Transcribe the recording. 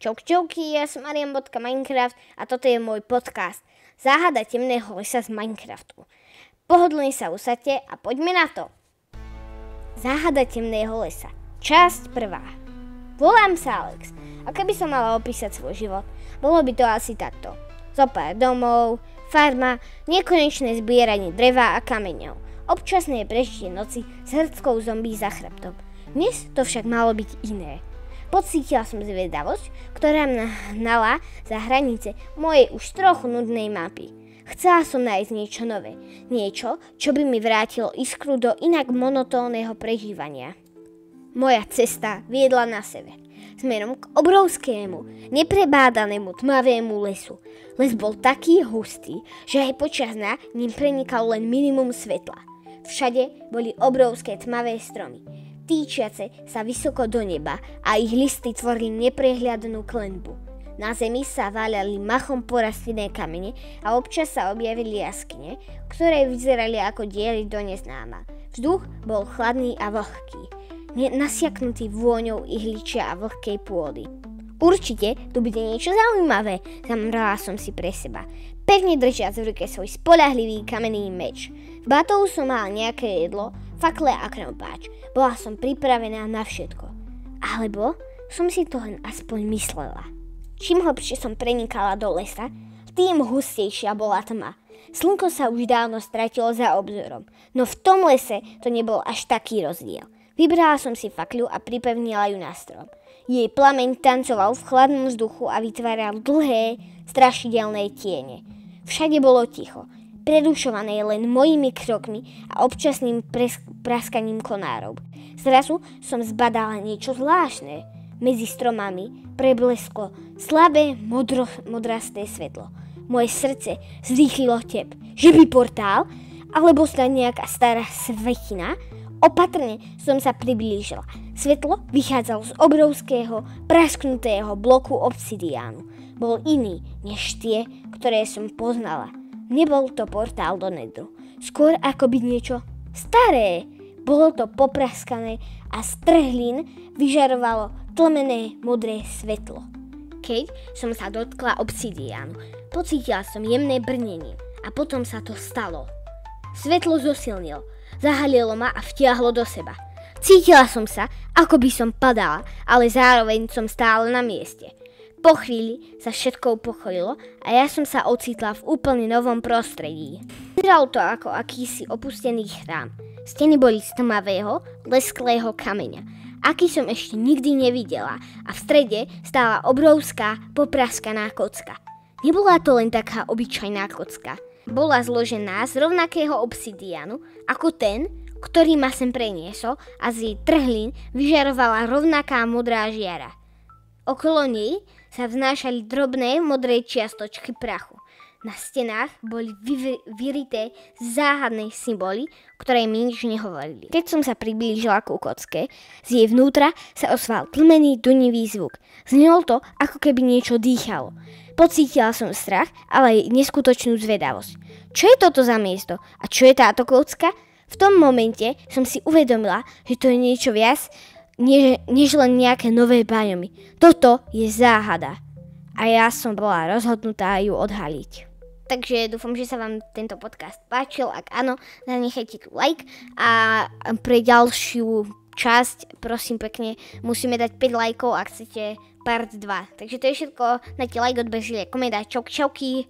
Čauky, ja som Arian.Minecraft a toto je môj podcast Záhada temného lesa z Minecraftu. Pohodlne sa usaďte a poďme na to. Záhada temného lesa, časť 1. Volám sa Alex a keby som mala opísať svoj život, bolo by to asi takto. Zopár domov, farma, nekonečné zbieranie dreva a kameňov, občasné prežitie noci s hrdskou zombie za chrbtom. Dnes to však malo byť iné. Pocítila som zvedavosť, ktorá mňa hnala za hranice mojej už trochu nudnej mapy. Chcela som nájsť niečo nové, niečo, čo by mi vrátilo iskru do inak monotónneho prežívania. Moja cesta viedla na sever, smerom k obrovskému, neprebádanému tmavému lesu. Les bol taký hustý, že aj počas dňa ním prenikalo len minimum svetla. Všade boli obrovské tmavé stromy, týčiace sa vysoko do neba a ich listy tvorili neprehľadnú klenbu. Na zemi sa váľali machom porastené kamene a občas sa objavili jaskyne, ktoré vyzerali ako diery do neznáma. Vzduch bol chladný a vlhký, nasiaknutý vôňou ihličia a vlhkej pôdy. Určite tu bude niečo zaujímavé, zamrala som si pre seba, pevne držiac v ruke svoj spoľahlivý kamenný meč. V batohu som mal nejaké jedlo, fakle a krompáč. Bola som pripravená na všetko. Alebo som si to len aspoň myslela. Čím hlbšie som prenikala do lesa, tým hustejšia bola tma. Slnko sa už dávno stratilo za obzorom, no v tom lese to nebol až taký rozdiel. Vybrala som si fakľu a pripevnila ju na strom. Jej plameň tancoval v chladnom vzduchu a vytváral dlhé, strašidelné tiene. Všade bolo ticho, prerušované len mojimi krokmi a občasným praskaním konárov. Zrazu som zbadala niečo zvláštne. Medzi stromami preblesklo slabé modrasté svetlo. Moje srdce zrýchlilo tep. Že by portál? Alebo snad nejaká stará svetina? Opatrne som sa priblížila. Svetlo vychádzalo z obrovského, prasknutého bloku obsidiánu. Bol iný než tie, ktoré som poznala. Nebol to portál do nedru. Skôr ako byť niečo staré. Bolo to popraskané a z trhlín vyžarovalo tlmené modré svetlo. Keď som sa dotkla obsidiánu, pocítila som jemné brnenie a potom sa to stalo. Svetlo zosilnilo, zahalilo ma a vtiahlo do seba. Cítila som sa, ako by som padala, ale zároveň som stála na mieste. Po chvíli sa všetko upokojilo a ja som sa ocitla v úplne novom prostredí. Vyzeralo to ako akýsi opustený chrám. Steny boli z tmavého, lesklého kameňa, aký som ešte nikdy nevidela, a v strede stála obrovská, popraskaná kocka. Nebola to len taká obyčajná kocka. Bola zložená z rovnakého obsidianu ako ten, ktorý ma sem preniesol, a z jej trhlín vyžarovala rovnaká modrá žiara. Okolo nej sa vznášali drobné modré čiastočky prachu. Na stenách boli vyrité záhadné symboly, ktoré mi nič nehovorili. Keď som sa priblížila ku kocke, z jej vnútra sa ozval tlmený dunivý zvuk. Znelo to, ako keby niečo dýchalo. Pocítila som strach, ale aj neskutočnú zvedavosť. Čo je toto za miesto? A čo je táto kocka? V tom momente som si uvedomila, že to je niečo viac, než len nejaké nové biomy. Toto je záhada. A ja som bola rozhodnutá ju odhaliť. Takže dúfam, že sa vám tento podcast páčil. Ak áno, zanechajte tu like. A pre ďalšiu časť, prosím pekne, musíme dať 5 lajkov, ak chcete part 2. Takže to je všetko. Dajte like, odbežite komentár. Čauky.